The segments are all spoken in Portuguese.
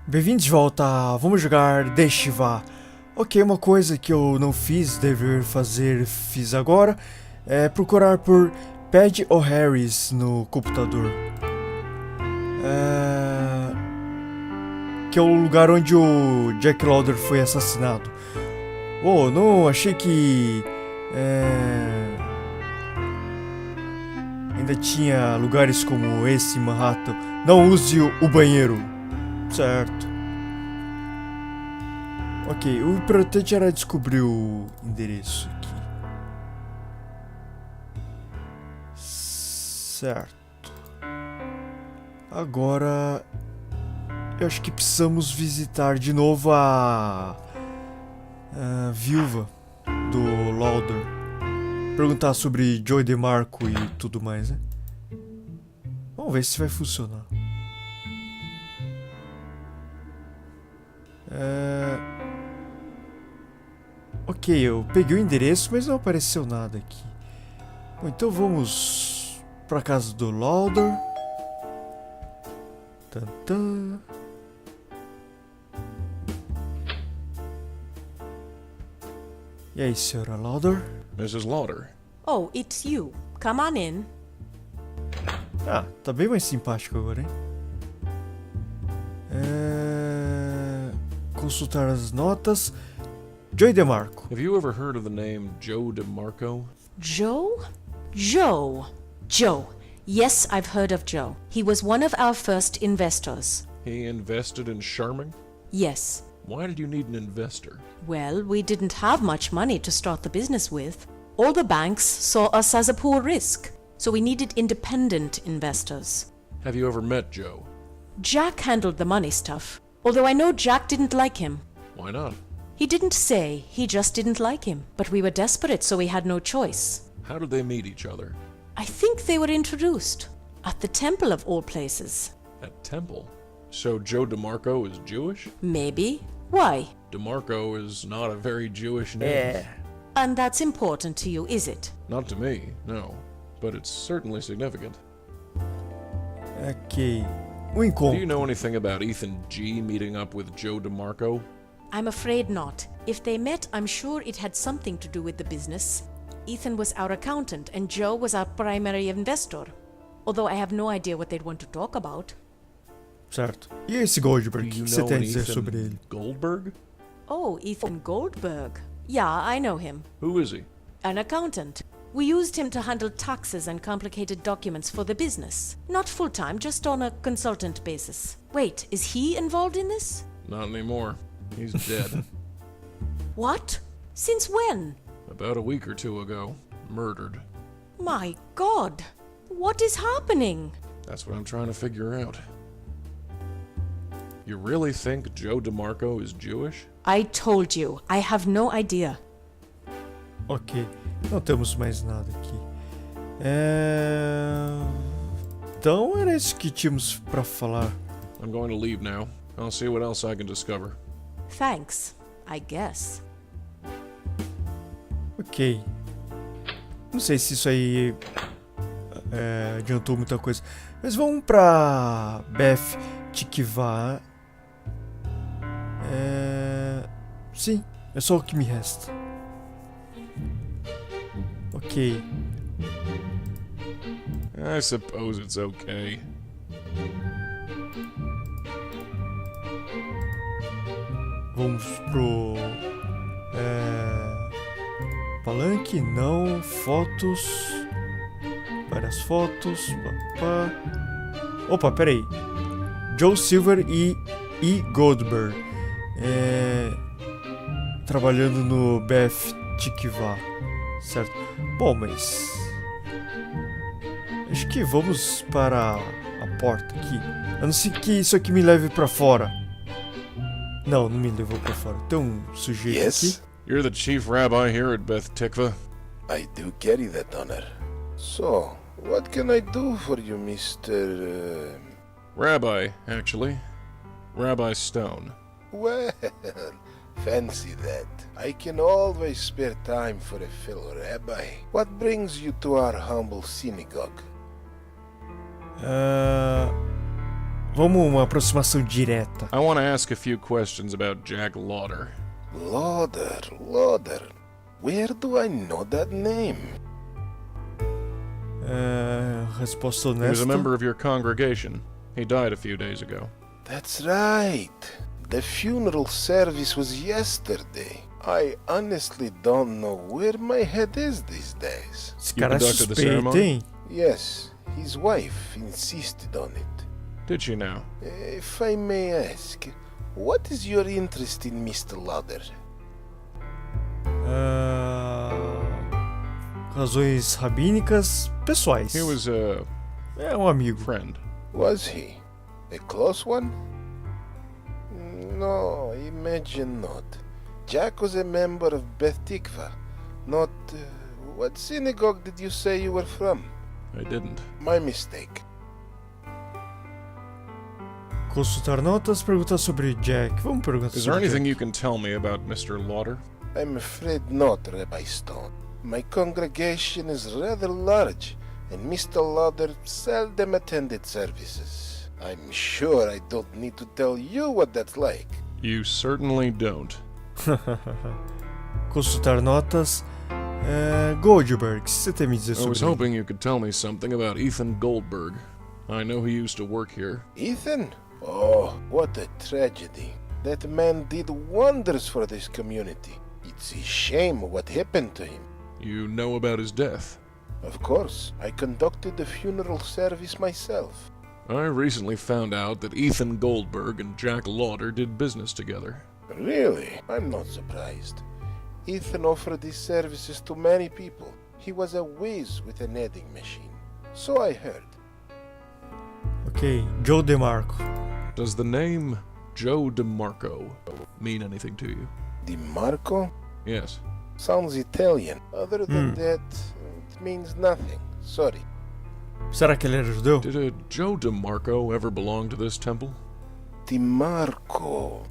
Bem-vindos de volta, vamos jogar deixe. Ok, uma coisa que eu não fiz, dever fazer, fiz agora, é procurar por Pad ou Harris no computador. Que é o lugar onde o Jack Lauder foi assassinado. Oh, não, achei que... ainda tinha lugares como esse em Manhattan. Não use o banheiro. Certo. Ok, o importante era descobrir o endereço aqui. Certo. Agora... eu acho que precisamos visitar de novo a viúva do Lauder. Perguntar sobre Joey DeMarco e tudo mais, né? Vamos ver se vai funcionar. Ok, eu peguei o endereço, mas não apareceu nada aqui. Bom, então vamos pra casa do Lauder. Tantã. E aí, senhora Lauder? Mrs. Lauder. Oh, it's you. Come on in. Ah, tá bem mais simpático agora, hein? Consultar as notas. Joey DeMarco. Have you ever heard of the name Joe DeMarco? Joe? Joe. Yes, I've heard of Joe. He was one of our first investors. He invested in Charming? Yes. Why did you need an investor? Well, we didn't have much money to start the business with. All the banks saw us as a poor risk, so we needed independent investors. Have you ever met Joe? Jack handled the money stuff, although I know Jack didn't like him. Why not? He didn't say, he just didn't like him. But we were desperate, so we had no choice. How did they meet each other? I think they were introduced. At the temple of all places. At Temple? So Joe DeMarco is Jewish? Maybe. Why? DeMarco is not a very Jewish name. And that's important to you, is it? Not to me, no. But it's certainly significant. Ok. O Do encontro. you know anything about Ethan G meeting up with Joe DeMarco? I'm afraid not. If they met, I'm sure it had something to do with the business. Ethan was our accountant and Joe was our primary investor. Although I have no idea what they'd want to talk about. Certo. E esse Goldberg? O Do que you você know tem a an dizer Ethan sobre ele? Goldberg? Oh, Ethan Goldberg. Yeah, I know him. Who is he? An accountant. We used him to handle taxes and complicated documents for the business. Not full-time, just on a consultant basis. Wait, is he involved in this? Not anymore. He's dead. What? Since when? About a week or two ago. Murdered. My God! What is happening? That's what I'm trying to figure out. You really think Joe DeMarco is Jewish? I told you, I have no idea. Ok. Não temos mais nada aqui. Então era isso que tínhamos pra falar. I'm going to leave now. I'll see what else I can discover. Thanks, I guess. Ok. Não sei se isso aí adiantou muita coisa. Mas vamos pra Beth Tikva. Sim, é só o que me resta. Ok. I suppose it's okay. Vamos pro palanque, não, fotos, várias fotos, papá. Opa, peraí. Joe Silver e Goldberg trabalhando no Beth Tikva, certo? Bom, mas acho que vamos para a porta aqui. A não ser que isso aqui me leve pra fora. Não me levou pra fora. Tem um sujeito aqui. You're the chief rabbi here at Beth Tikva? I do carry that honor. So, what can I do for you, Mr. Rabbi, actually. Rabbi Stone. Well, fancy that. I can always spare time for a fellow rabbi. What brings you to our humble synagogue? Vamos uma aproximação direta. I want to ask a few questions about Jack Lauder. Lauder. Where do I know that name? Resposta He was a honesta. member of your congregation. He died a few days ago. That's right. The funeral service was yesterday. I honestly don't know where my head is these days. Esse You cara é conducted the suspeito, ceremony? hein? Yes, his wife insisted on it. Did she now? If I may ask, what is your interest in Mr. Lauder? Razões rabínicas pessoais. He was a É um amigo. friend. Was he? A close one? No, imagine not. Jack was a member of Beth Tikva. Not... what synagogue did you say you were from? I didn't. My mistake. Consultar notas, perguntar sobre Jack. Vamos perguntar Is there sobre anything Jack. you can tell me about Mr. Lauder? I'm afraid not, Rabbi Stone. My congregation is rather large, and Mr. Lauder seldom attended services. I'm sure I don't need to tell you what that's like. You certainly don't. Consultar notas. Goldberg, o que você tem a me dizer I sobre was ele? hoping you could tell me something about Ethan Goldberg. I know he used to work here. Ethan? Oh, what a tragedy. That man did wonders for this community. It's a shame what happened to him. You know about his death. Of course, I conducted the funeral service myself. I recently found out that Ethan Goldberg and Jack Lauder did business together. Really? I'm not surprised. Ethan offered his services to many people. He was a whiz with an adding machine. So I heard. Ok, Joe DeMarco. Does the name Joe DeMarco mean anything to you? DiMarco? Yes. Sounds Italian. Other than that, it means nothing. Sorry. Será que ele era judeu? Did a Joe DeMarco ever belong to this temple? DiMarco.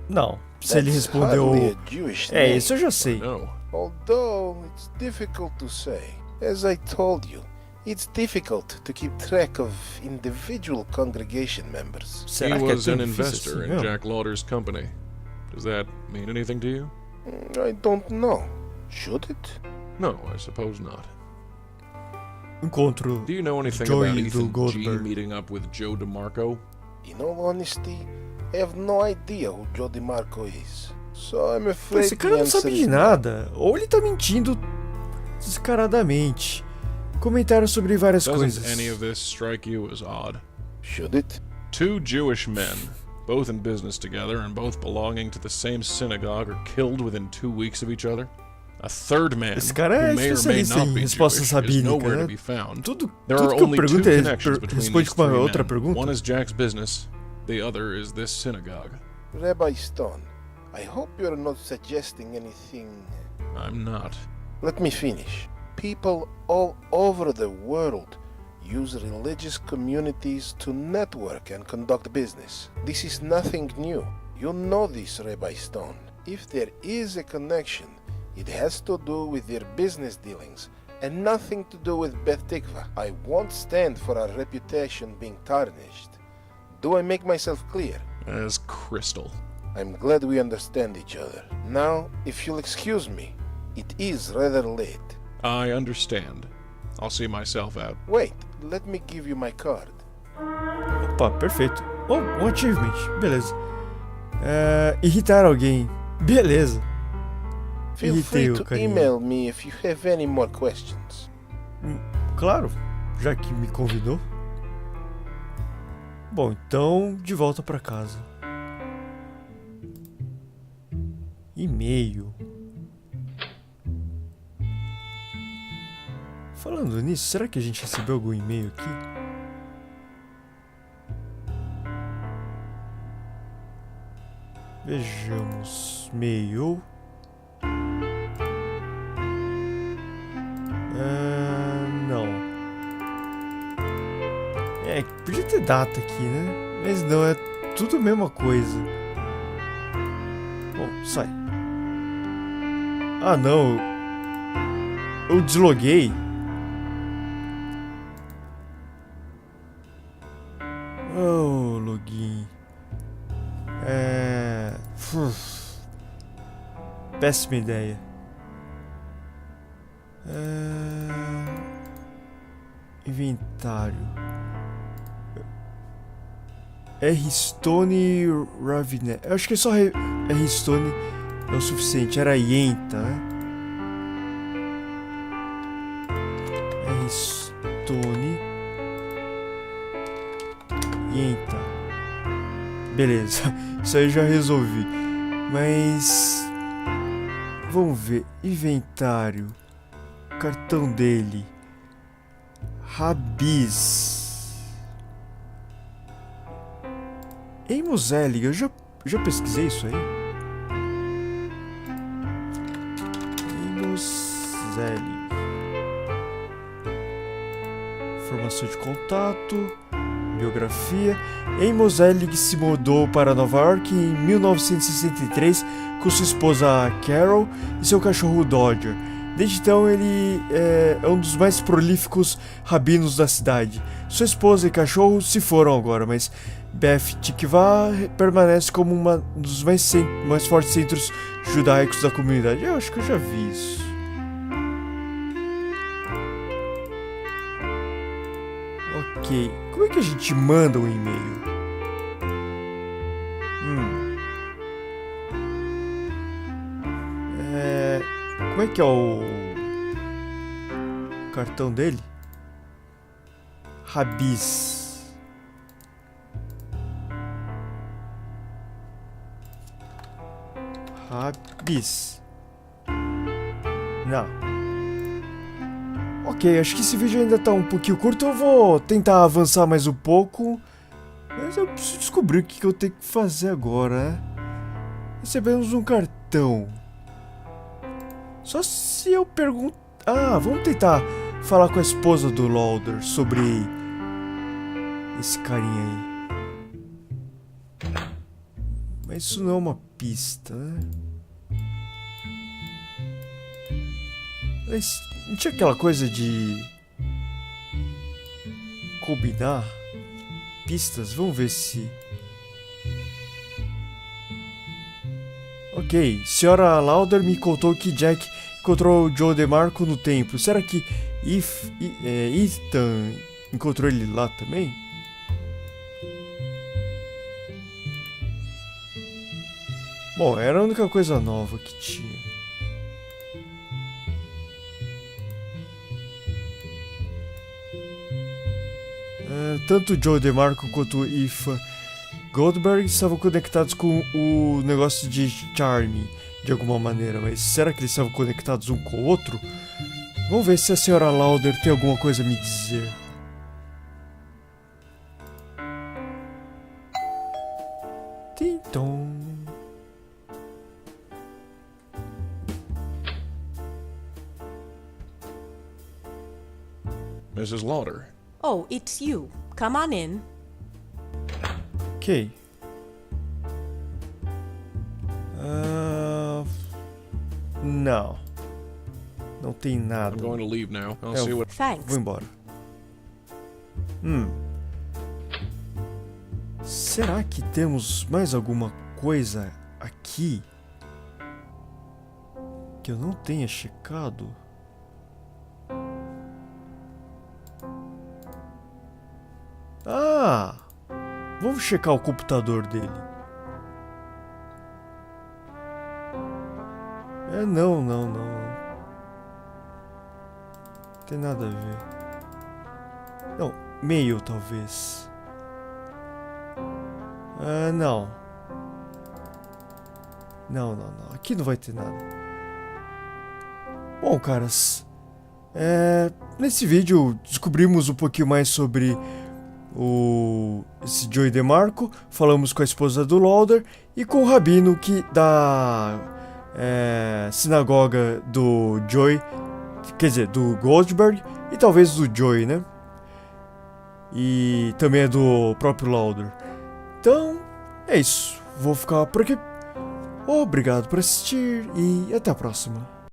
Não. Se ele That's hardly respondeu. a Jewish É, name. isso eu já sei. No. Although it's difficult to say. As I told you, it's difficult to keep track of individual congregation members. Será He que é was tão an difícil investor assim in mesmo? Jack Lauder's company. Does that mean anything to you? I don't know. Should it? No, I suppose not. Encontro. Do you know anything Joey about do Ethan G Goldberg. meeting up with Joe DeMarco? In all honesty, I have no idea who Joe DiMarco is. So I'm afraid Esse cara the não answer sabe is de no. nada. Ou ele tá mentindo descaradamente. Comentário sobre várias Doesn't coisas. any of this strike you as odd? Should it? Two Jewish men, both in business together and both belonging to the same synagogue, are killed within 2 weeks of each other? A third man, Esse cara é who may or may especialista not em be respostas Jewish, is rabínicas, nowhere né? to be found. Tudo There que are eu only two pergunto, ele connections between responde these com uma three outra men. pergunta. One is Jack's business, the other is this synagogue. Rabbi Stone, I hope you're not suggesting anything. I'm not. Let me finish. People all over the world use religious communities to network and conduct business. This is nothing new. You know this, Rabbi Stone. If there is a connection, it has to do with their business dealings and nothing to do with Beth Tikva. I won't stand for our reputation being tarnished. Do I make myself clear? As crystal. I'm glad we understand each other. Now, if you'll excuse me, it is rather late. I understand. I'll see myself out. Wait, let me give you my card. Opa, perfeito. Oh, um achievement. Beleza. Irritar alguém. Beleza. Feel Irritei free o to carinha. email me if you have any more questions. Claro, já que me convidou. Bom, então, de volta pra casa. E-mail. Falando nisso, será que a gente recebeu algum e-mail aqui? Vejamos. Mail. Não. Podia ter data aqui, né? Mas não, é tudo a mesma coisa. Bom, sai. Ah, não. Eu desloguei. Oh, login. Péssima ideia. Inventário. R-Stone Raviné. Eu acho que só R-Stone é o suficiente. Era Yenta, né? R-Stone Yenta. Beleza. Isso aí eu já resolvi. Mas vamos ver. Inventário. Cartão dele. Rabis. Amos Zelig. Eu já pesquisei isso aí. Amos Zelig. Informação de contato. Biografia. Amos Zelig se mudou para Nova York em 1963 com sua esposa Carol e seu cachorro Dodger. Desde então ele é um dos mais prolíficos rabinos da cidade. Sua esposa e cachorro se foram agora, mas Beth Tikvah permanece como um dos mais fortes centros judaicos da comunidade. Eu acho que eu já vi isso. Ok, como é que a gente manda um e-mail? Como é que é o cartão dele? Rabis. Rabis. Não. Ok, acho que esse vídeo ainda tá um pouquinho curto. Eu vou tentar avançar mais um pouco. Mas eu preciso descobrir o que eu tenho que fazer agora, né? Recebemos um cartão. Só se eu perguntar... vamos tentar falar com a esposa do Lauder sobre esse carinha aí. Mas isso não é uma pista, né? Mas não tinha aquela coisa de combinar pistas? Vamos ver se... Ok, senhora Lauder me contou que Jack encontrou o Joe DeMarco no templo. Será que Ethan encontrou ele lá também? Bom, era a única coisa nova que tinha. Tanto Joe DeMarco quanto o Ethan Goldberg estavam conectados com o negócio de Charme, de alguma maneira, mas será que eles estavam conectados um com o outro? Vamos ver se a senhora Lauder tem alguma coisa a me dizer. Tim-tom. Mrs. Lauder. Oh, it's you. Come on in. Ok. Não. Não tem nada. I'm going to leave now. I'll see what... Thanks. Vou embora. Será que temos mais alguma coisa aqui que eu não tenha checado? Vamos checar o computador dele. Não. Não tem nada a ver. Não, e-mail talvez. Não. Não. Aqui não vai ter nada. Bom, caras. Nesse vídeo descobrimos um pouquinho mais sobre esse Joey DeMarco. Falamos com a esposa do Lauder e com o rabino da sinagoga do Joey, quer dizer, do Goldberg e talvez do Joey, né? E também é do próprio Lauder. Então, é isso. Vou ficar por aqui. Obrigado por assistir e até a próxima.